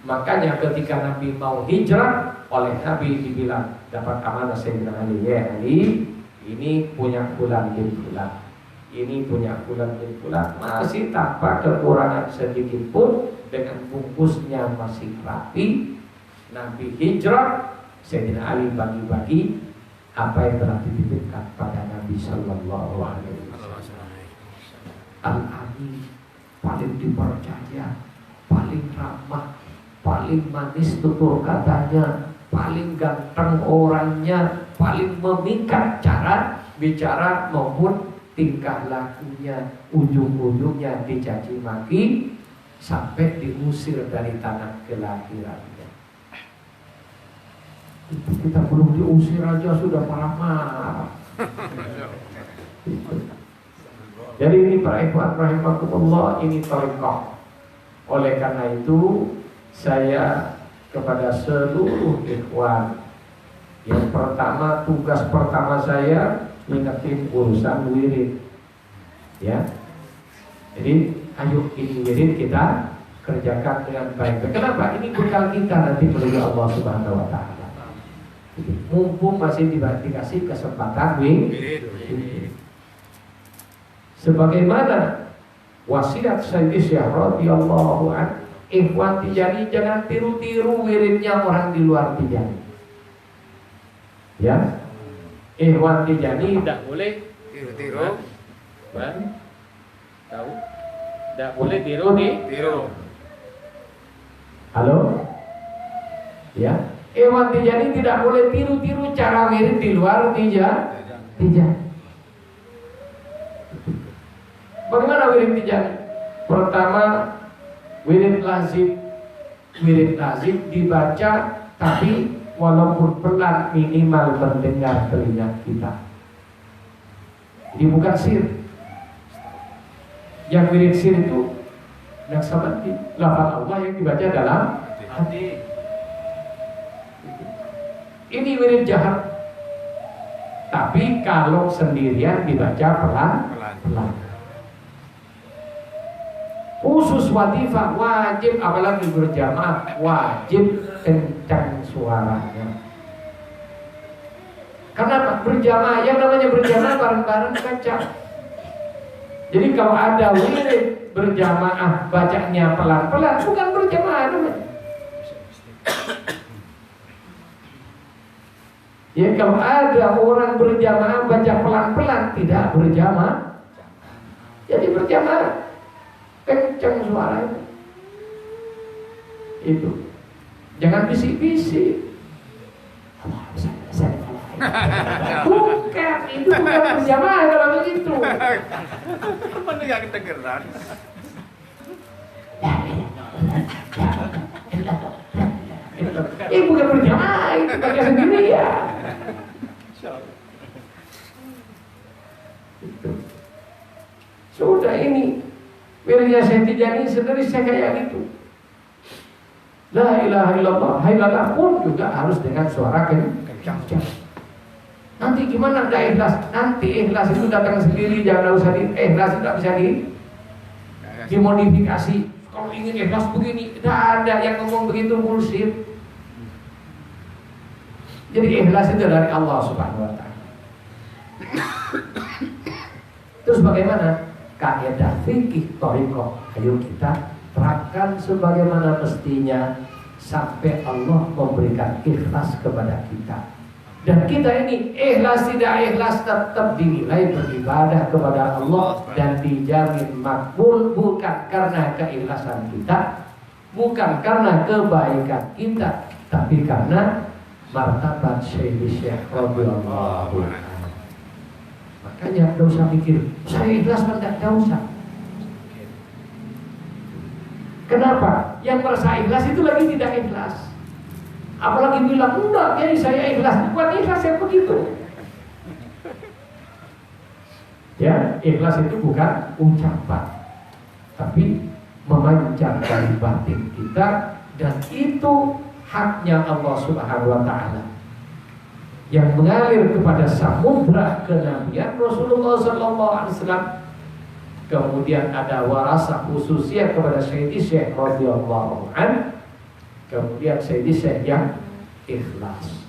Makanya ketika Nabi mau hijrah, oleh Nabi dibilang dapat amanah Sayyidina Ali, ya Ali, ini punya fulan bin fulan, ini punya fulan bin fulan, masih tanpa kekurangan sedikit pun, dengan bungkusnya masih rapi. Nabi hijrah, Sayyidina Ali bagi-bagi apa yang telah dititipkan pada Nabi Sallallahu Alaihi Wasallam. Al-Amin, paling dipercaya, paling ramah, paling manis tutur katanya, paling ganteng orangnya, paling memikat cara bicara maupun tingkah lakunya. Ujung-ujungnya dicaci maki sampai diusir dari tanah kelahirannya. Kita belum diusir aja sudah marah-marah. Jadi ini para ikhwan rahimakumullah, ini thariqah. Oleh karena itu saya kepada seluruh ikhwan, yang pertama, tugas pertama saya ingetin urusan wirid, ya. Jadi ayo ini wirid kita kerjakan dengan baik. Kenapa? Ini bekal kita nanti menuju Allah Subhanahu Wa Taala. Mumpung masih dikasih kesempatan wirid. Sebagaimana wasiat Sayyidi Syekh radhiyallahu anhu, ikhwan Tijani jangan tiru-tiru wiridnya orang di luar Tijani. Ya, ikhwan Tijani tidak boleh Tiru-tiru. Tahu? Tidak boleh tiru. Halo? Ya, ikhwan Tijani tidak boleh tiru-tiru cara wirid di luar Tijani. Bagaimana wirid Tijani? Pertama, wirid lazim dibaca, tapi walaupun pelan minimal mendengar telinga kita. Jadi bukan sir. Yang wirid sir itu naksamati, lafaz Allah yang dibaca dalam hati. Ini wirid jahat. Tapi kalau sendirian dibaca pelan. Khusus wadifah wajib, apalagi berjamaah wajib kencang suaranya. Kenapa? Berjamaah, yang namanya berjamaah bareng-bareng kencang. Jadi kalau ada wirid berjamaah bacanya pelan-pelan, bukan berjamaah namanya. Ya, kalau ada orang berjamaah baca pelan-pelan, tidak berjamaah. Jadi berjamaah kencang suaranya. Itu. Jangan bisik-bisik. Bukan, itu bukan berjamaah kalau begitu. Mana gak kedengeran? Bukan berjamaah, itu pakai sendiri ya. Sudah ini wiridnya Syekh Tijani sendiri saya kayak gitu. La ilaha illallah, hailallah pun juga harus dengan suara kencang. Nanti gimana ada ikhlas? Nanti ikhlas itu datang sendiri, jangan usah ikhlas tidak bisa dimodifikasi. Kalau ingin ikhlas begini, tidak ada yang ngomong begitu, bullshit. Jadi ikhlas itu dari Allah Subhanahu Wa Taala. Terus bagaimana? Kaidah fikih thariqah, ayo kita terapkan sebagaimana mestinya sampai Allah memberikan ikhlas kepada kita. Dan kita ini ikhlas tidak ikhlas tetap dinilai beribadah kepada Allah dan dijamin makbul, bukan karena keikhlasan kita, bukan karena kebaikan kita, tapi karena martabat Syekh radhiyallahu anhu. Makanya tidak usah mikir saya ikhlas atau tidak usah. Kenapa? Yang merasa ikhlas itu lagi tidak ikhlas. Apalagi bilang, enggak, ya saya ikhlas. Bukan ikhlas yang begitu. Ya, ikhlas itu bukan ucapan, tapi memancar dari batin kita. Dan itu haknya Allah Subhanahu wa Ta'ala yang mengalir kepada samudra kenabian Rasulullah SAW. Kemudian ada warasah khususnya kepada Sayyidi Syekh radhiyallahu anhu. Kemudian Sayyidi Syekh yang ikhlas.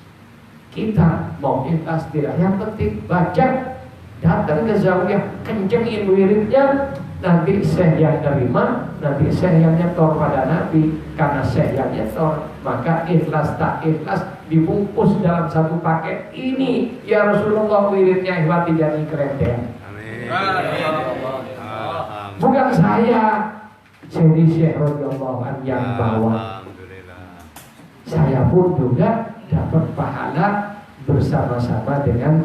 Kita mau ikhlas tidak, yang penting baca, datang ke zawiyah, kencengin wiridnya. Nanti Syekh yang terima, nanti Syekh yang nyetor pada Nabi. Karena Syekh yang nyetor, maka ikhlas tak ikhlas dibungkus dalam satu paket. Ini ya Rasulullah wiridnya ihwati jadi kerendean. Bukan saya, Sayyidi Syekh radhiyallahu anhu yang bawa. Saya pun juga dapat pahala bersama-sama dengan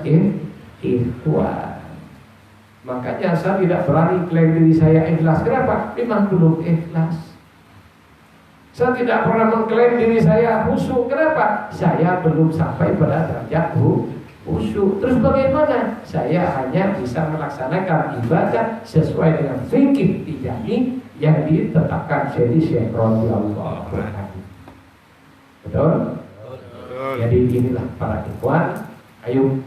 ikhwan. Makanya saya tidak berani klaim diri saya ikhlas. Kenapa? Memang belum ikhlas. Saya tidak pernah mengklaim diri saya khusyuk. Kenapa? Saya belum sampai pada derajat khusyuk. Terus bagaimana? Saya hanya bisa melaksanakan ibadah sesuai dengan fikih tijani yang ditetapkan Sayyidi Syekh radhiyallahu anhu. Betul? Jadi inilah para ikhwan, ayo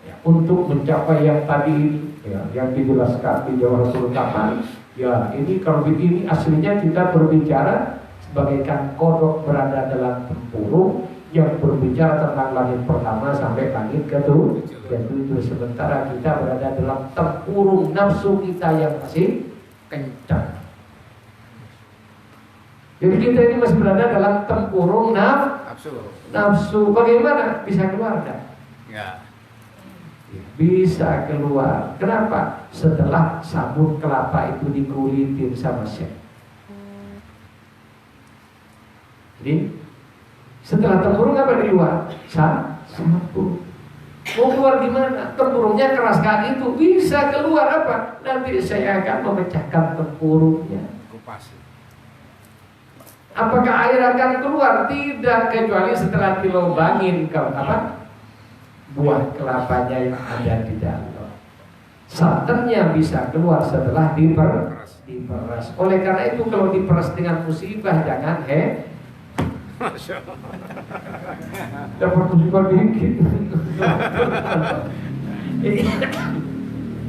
ya, untuk mencapai yang tadi ya, yang dijelaskan di Jawharatul Kamal. Ya, ini kalau begini aslinya kita berbicara sebagaikan kodok berada dalam tempurung yang berbicara tentang langit pertama sampai langit kedua. Itu sementara kita berada dalam tempurung nafsu kita yang masih kencang. Jadi kita ini masih berada dalam tempurung nafsu. Bagaimana bisa keluar enggak? Ya. Bisa keluar. Kenapa? Setelah sabut kelapa itu dikulitin sama Syekh. Jadi setelah tempurung apa di luar? Sabut. Mau keluar gimana? Tempurungnya keras sekali itu. Bisa keluar apa? Nanti saya akan memecahkan tempurungnya. Kupas. Apakah air akan keluar? Tidak, kecuali setelah dilobangin ke buah kelapanya yang ada di dalam. Santannya bisa keluar setelah diperas. Oleh karena itu kalau diperas dengan musibah jangan dapat musibah dikit.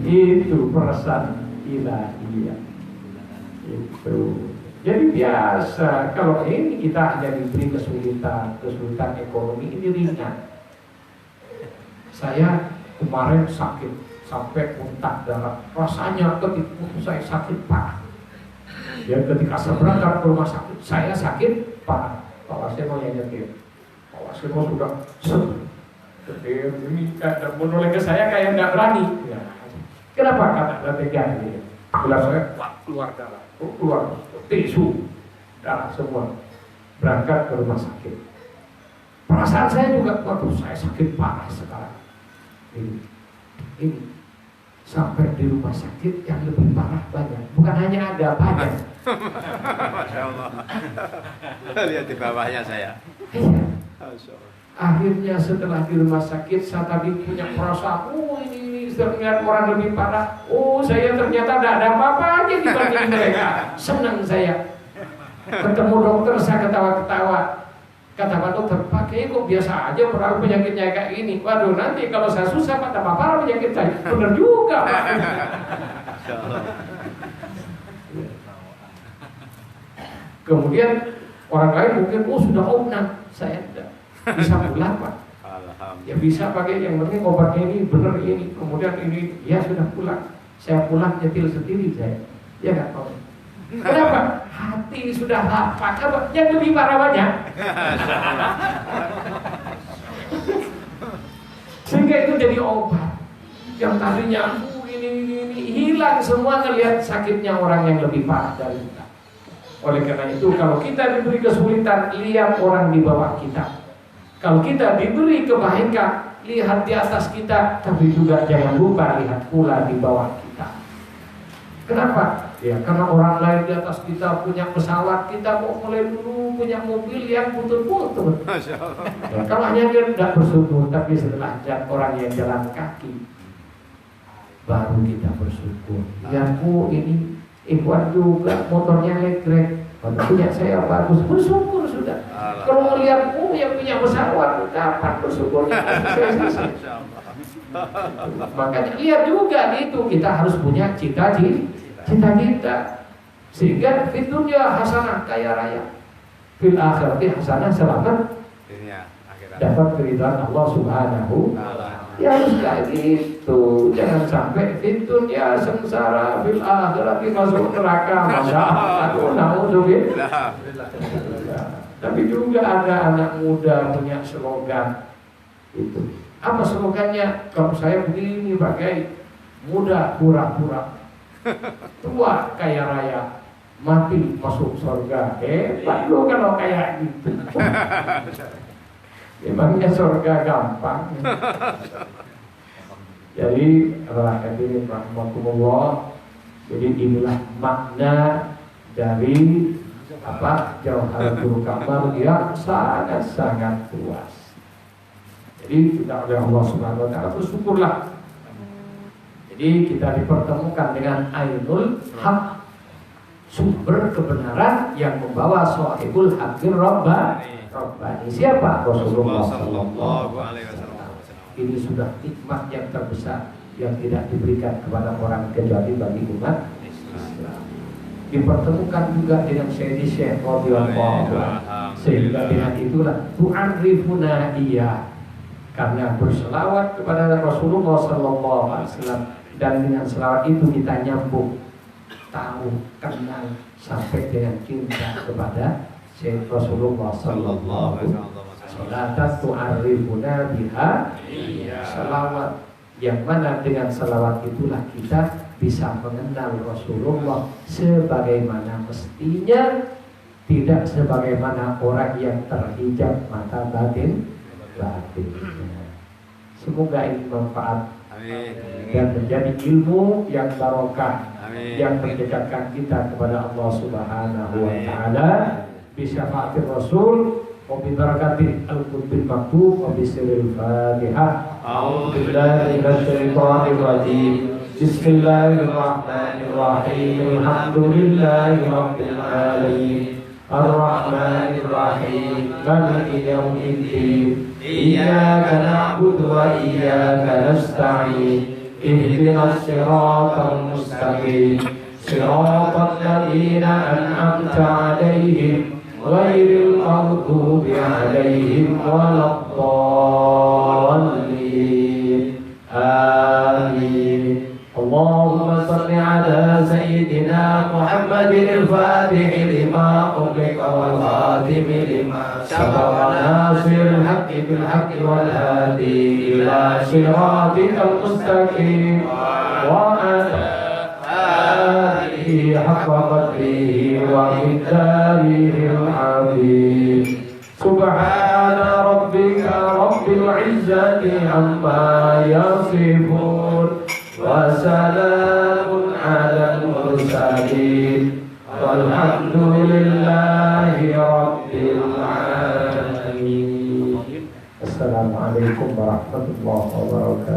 Itu perasan ilahiyah. Itu. Jadi biasa, kalau ini kita hanya diberi kesulitan ekonomi ini ringan. Saya kemarin sakit sampai muntah darah, rasanya ketika saya sakit parah. Ya ketika saya berangkat ke rumah sakit, saya sakit parah. Pak Wasemo yang nyetir, Pak Wasemo sudah setir ini menoleh ke saya kayak nggak berani. Ya. Kenapa? Karena tegang ini. Bila saya keluar darah, keluar tisu darah semua, berangkat ke rumah sakit. Perasaan saya juga, waduh saya sakit parah sekarang. Ini sampai di rumah sakit yang lebih parah banyak. Bukan hanya ada banyak. Masya Allah. Lihat di bawahnya saya. Iya. Akhirnya setelah di rumah sakit saya tadi punya perasaan, ini terlihat orang lebih parah. Saya ternyata tidak ada apa-apa aja dibanding mereka. Senang saya. Ketemu dokter saya ketawa-ketawa. Kata Pak Dokter, Pak kayaknya kok biasa aja perahu penyakitnya kayak gini. Waduh nanti kalau saya susah Pak tambah parah penyakit saya. Benar juga Pak. Kemudian orang lain mungkin sudah omnang, saya tidak bisa pulang Pak. Ya bisa pakai yang penting obatnya ini benar ini. Kemudian ini ya sudah pulang. Saya pulang nyetil sendiri saya. Ya nggak Pak. Kenapa? Hati sudah lapang. Apa? Yang lebih parah banyak. Sehingga itu jadi obat. Yang tadinya ini hilang semua ngelihat sakitnya orang yang lebih parah dari kita. Oleh karena itu, kalau kita diberi kesulitan, lihat orang di bawah kita. Kalau kita diberi kebaikan, lihat di atas kita, tapi juga jangan lupa lihat pula di bawah kita. Kenapa? Ya, karena orang lain di atas kita punya pesawat, kita mau mulai dulu punya mobil yang putus-putus. Ya, kalau hanya dia tidak bersyukur, tapi setelah lihat orang yang jalan kaki, baru kita bersyukur. Ya, ini Ikhwan juga motornya elektrik, punya saya bagus, bersyukur sudah. Kalau melihatmu yang punya pesawat, kapan bersyukurnya? Makanya lihat juga itu, kita harus punya cita-cita, sehingga di dunia hasanah kaya raya, fil akhirati hasanah selamat, dapat keridhaan Allah Subhanahu. Ya harus kayak gitu, jangan sampai di dunia sengsara, fil akhirati masuk neraka. Masya Allah, naudzubillah. Tapi juga ada anak muda punya slogan itu. Apa slogannya? Kalau saya begini pakai muda pura-pura, tua kaya raya, mati masuk surga. Hebat lo kalau kayak gitu. Memangnya surga gampang. Jadi hadirin rahimakumullah, jadi inilah makna dari Jauharatul Kamal yang sangat-sangat luas. Jadi kita oleh Allah Subhanahu wa taala bersyukurlah. Jadi kita dipertemukan dengan ainul haq, sumber kebenaran yang membawa sahibul haqqir Rabbani. Siapa? Rasulullah sallallahu alaihi wasallam. Ini sudah nikmat yang terbesar yang tidak diberikan kepada orang kecuali bagi umat Islam. Dipertemukan juga dengan Sayyidi Syekh radhiyallahu anhu, sehingga dengan itulah tu'arifuna iya, karena berselawat kepada Rasulullah sallallahu alaihi wasallam, dan dengan selawat itu kita nyambung, tahu, kenal sampai dengan cinta kepada Syekh Rasulullah sallallahu alaihi wasallam. Salatan tu'arifuna biha, selawat yang mana dengan selawat itulah kita bisa mengenal Rasulullah sebagaimana mestinya, tidak sebagaimana orang yang terhijab mata batin. Semoga ini manfaat dan menjadi ilmu yang barokah, yang mendekatkan kita kepada Allah Subhanahu wa taala bisyafaati Rasul wa bi barakatil al-qutbil maktub wa bi sirril Fatihah. A'udzu billahi minasy syaithanir rajim. Bismillahirrahmanirrahim. Alhamdulillahi rabbil alamin. Ar-Rahmanir Rahim. Maliki yaumiddin. Iyyaka na'budu wa iyyaka nasta'in. Ihdinas siratal mustaqim. Siratal ladzina an'amta 'alaihim ghairil maghdubi 'alaihim waladdallin. Amin. Allahumma salli ala sayyidina Muhammadin al-Fatih lima ughliqa wal khatim lima sabaqa nasiril haqqi bil haqqi wal hadi ila siratikal mustaqim wa ala alihi haqqa qadrihi wa miqdarihil azim. Subhana rabbika rabbil izzati amma yasifun wa salamun alal mursalin walhamdulillahi rabbil alamin. Assalamualaikum warahmatullahi wabarakatuh.